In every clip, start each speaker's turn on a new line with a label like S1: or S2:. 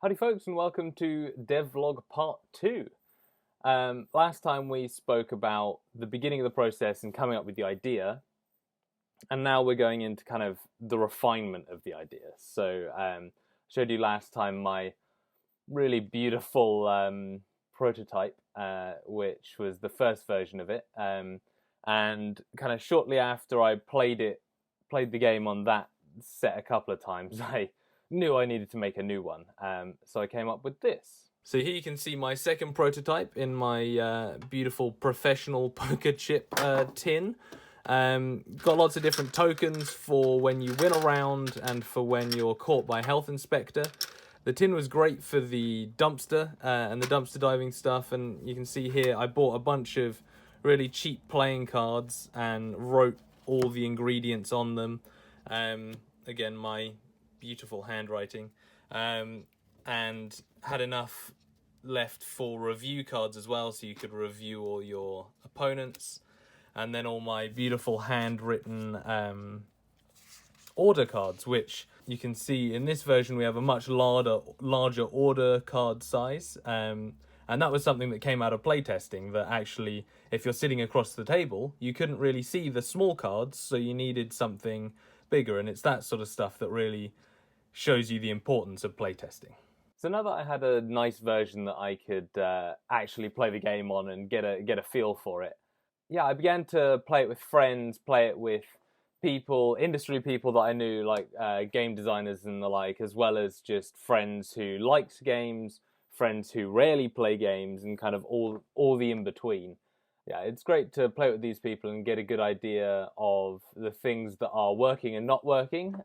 S1: Howdy folks and welcome to Devlog Part 2. Last time we spoke about the beginning of the process and coming up with the idea, and now we're going into kind of the refinement of the idea. So showed you last time my really beautiful prototype, which was the first version of it, and kind of shortly after I played the game on that set a couple of times, I knew I needed to make a new one. So I came up with this. So here you can see my second prototype in my beautiful professional poker chip tin. Got lots of different tokens for when you win a round and for when you're caught by a health inspector. The tin was great for the dumpster and the dumpster diving stuff, and you can see here I bought a bunch of really cheap playing cards and wrote all the ingredients on them. Again, my beautiful handwriting, and had enough left for review cards as well, so you could review all your opponents, and then all my beautiful handwritten order cards, which you can see in this version we have a much larger order card size, and that was something that came out of playtesting, that actually if you're sitting across the table you couldn't really see the small cards, so you needed something bigger, and it's that sort of stuff that really shows you the importance of playtesting. So now that I had a nice version that I could actually play the game on and get a feel for it, yeah, I began to play it with friends, play it with people, industry people that I knew, like game designers and the like, as well as just friends who liked games, friends who rarely play games, and kind of all the in between. Yeah, it's great to play with these people and get a good idea of the things that are working and not working.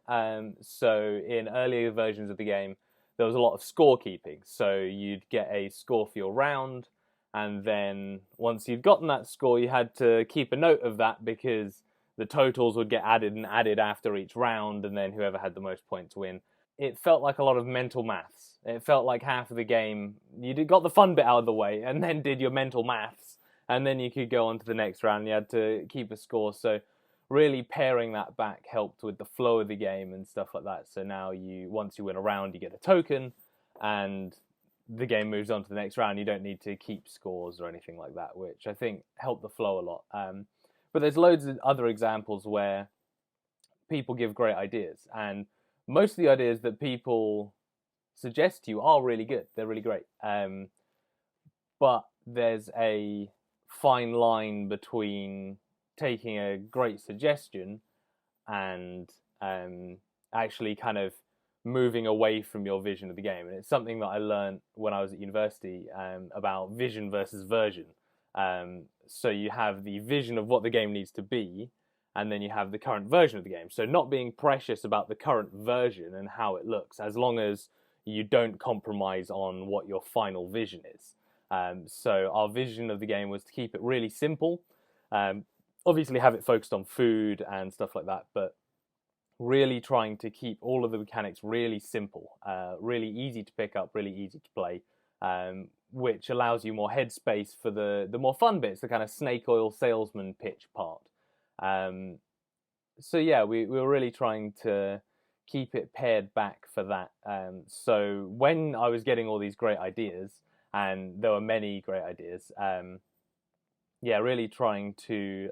S1: So in earlier versions of the game, there was a lot of scorekeeping. So you'd get a score for your round, and then once you'd gotten that score, you had to keep a note of that, because the totals would get added and added after each round, and then whoever had the most points win. It felt like a lot of mental maths. It felt like half of the game, you got the fun bit out of the way, and then did your mental maths, and then you could go on to the next round. You had to keep a score. So really paring that back helped with the flow of the game and stuff like that. So now once you win a round, you get a token, and the game moves on to the next round. You don't need to keep scores or anything like that, which I think helped the flow a lot. But there's loads of other examples where people give great ideas, and most of the ideas that people suggest to you are really good. They're really great. But there's a fine line between taking a great suggestion and actually kind of moving away from your vision of the game. And it's something that I learned when I was at university about vision versus version. So you have the vision of what the game needs to be, and then you have the current version of the game. So not being precious about the current version and how it looks, as long as you don't compromise on what your final vision is. So our vision of the game was to keep it really simple. Obviously have it focused on food and stuff like that, but really trying to keep all of the mechanics really simple, really easy to pick up, really easy to play, which allows you more headspace for the more fun bits, the kind of snake oil salesman pitch part. So yeah, we were really trying to keep it pared back for that. So when I was getting all these great ideas, and there were many great ideas, yeah, really trying to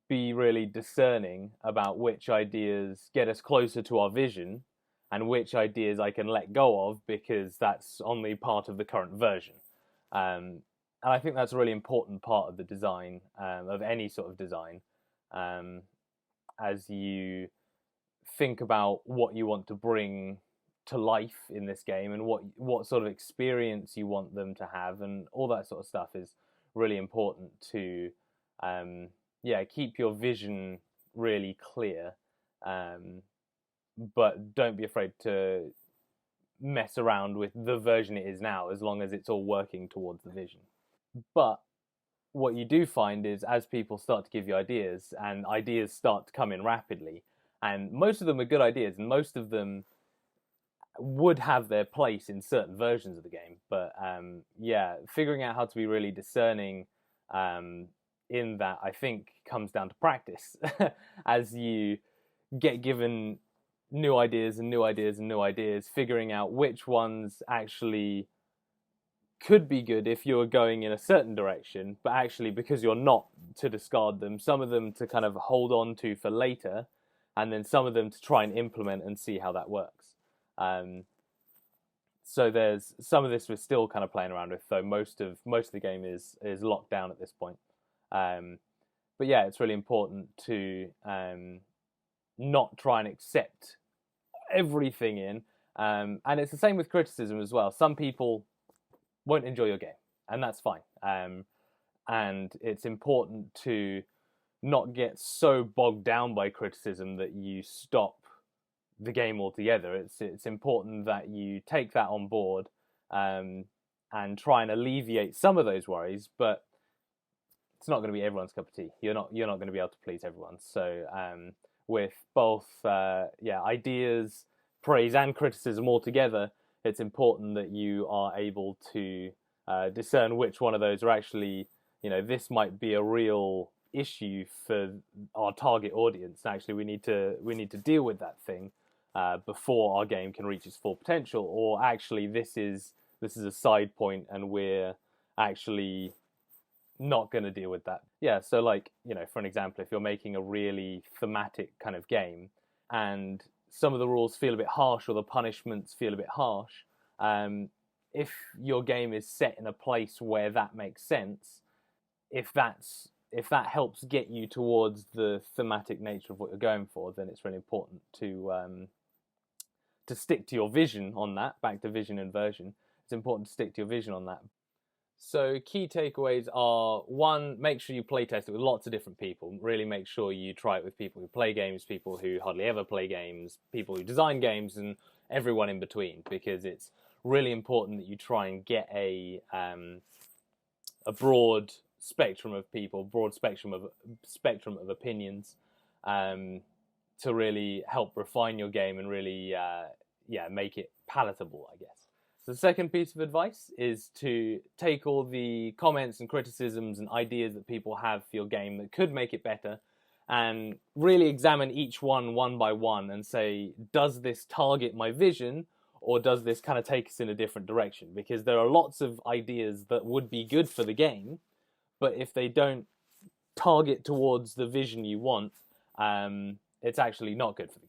S1: be really discerning about which ideas get us closer to our vision and which ideas I can let go of, because that's only part of the current version. And I think that's a really important part of the design, of any sort of design, as you think about what you want to bring to life in this game and what sort of experience you want them to have, and all that sort of stuff is really important to keep your vision really clear, but don't be afraid to mess around with the version it is now, as long as it's all working towards the vision. But what you do find is, as people start to give you ideas, and ideas start to come in rapidly, and most of them are good ideas, and most of them would have their place in certain versions of the game, but figuring out how to be really discerning in that, I think, comes down to practice. As you get given new ideas and new ideas and new ideas, figuring out which ones actually could be good if you're going in a certain direction, but actually because you're not, to discard them, some of them to kind of hold on to for later, and then some of them to try and implement and see how that works. So there's some of this we're still kind of playing around with, though most of the game is locked down at this point. But yeah, it's really important to not try and accept everything in, and it's the same with criticism as well. Some people won't enjoy your game, and that's fine. And it's important to not get so bogged down by criticism that you stop the game altogether. It's important that you take that on board, and try and alleviate some of those worries, but it's not going to be everyone's cup of tea. You're not going to be able to please everyone. So with both ideas, praise and criticism all together, it's important that you are able to discern which one of those are actually, this might be a real issue for our target audience. Actually, we need to deal with that thing before our game can reach its full potential, or actually this is a side point and we're actually not going to deal with that. Yeah, so like, for an example, if you're making a really thematic kind of game and some of the rules feel a bit harsh or the punishments feel a bit harsh, if your game is set in a place where that makes sense, if that helps get you towards the thematic nature of what you're going for, then it's really important to stick to your vision on that. Back to vision and version. It's important to stick to your vision on that. So key takeaways are: one, make sure you play test it with lots of different people. Really make sure you try it with people who play games, people who hardly ever play games, people who design games, and everyone in between, because it's really important that you try and get a broad spectrum of people, broad spectrum of opinions, to really help refine your game and really make it palatable, I guess. So the second piece of advice is to take all the comments and criticisms and ideas that people have for your game that could make it better, and really examine each one by one and say, does this target my vision, or does this kind of take us in a different direction? Because there are lots of ideas that would be good for the game, but if they don't target towards the vision you want, it's actually not good for the game.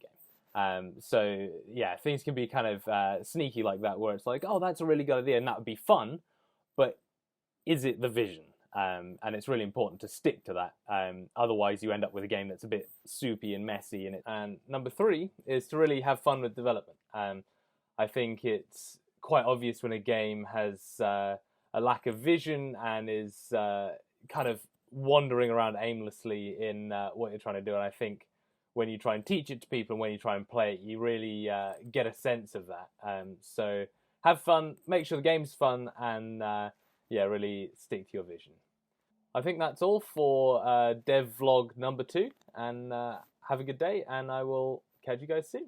S1: So yeah, things can be kind of sneaky like that, where it's like, oh, that's a really good idea and that would be fun, but is it the vision? And it's really important to stick to that. Otherwise, you end up with a game that's a bit soupy and messy. And number 3 is to really have fun with development. I think it's quite obvious when a game has a lack of vision and is kind of wandering around aimlessly in what you're trying to do. And I think when you try and teach it to people and when you try and play it, you really get a sense of that. So have fun, make sure the game's fun, and really stick to your vision. I think that's all for Dev Vlog number 2, and have a good day, and I will catch you guys soon.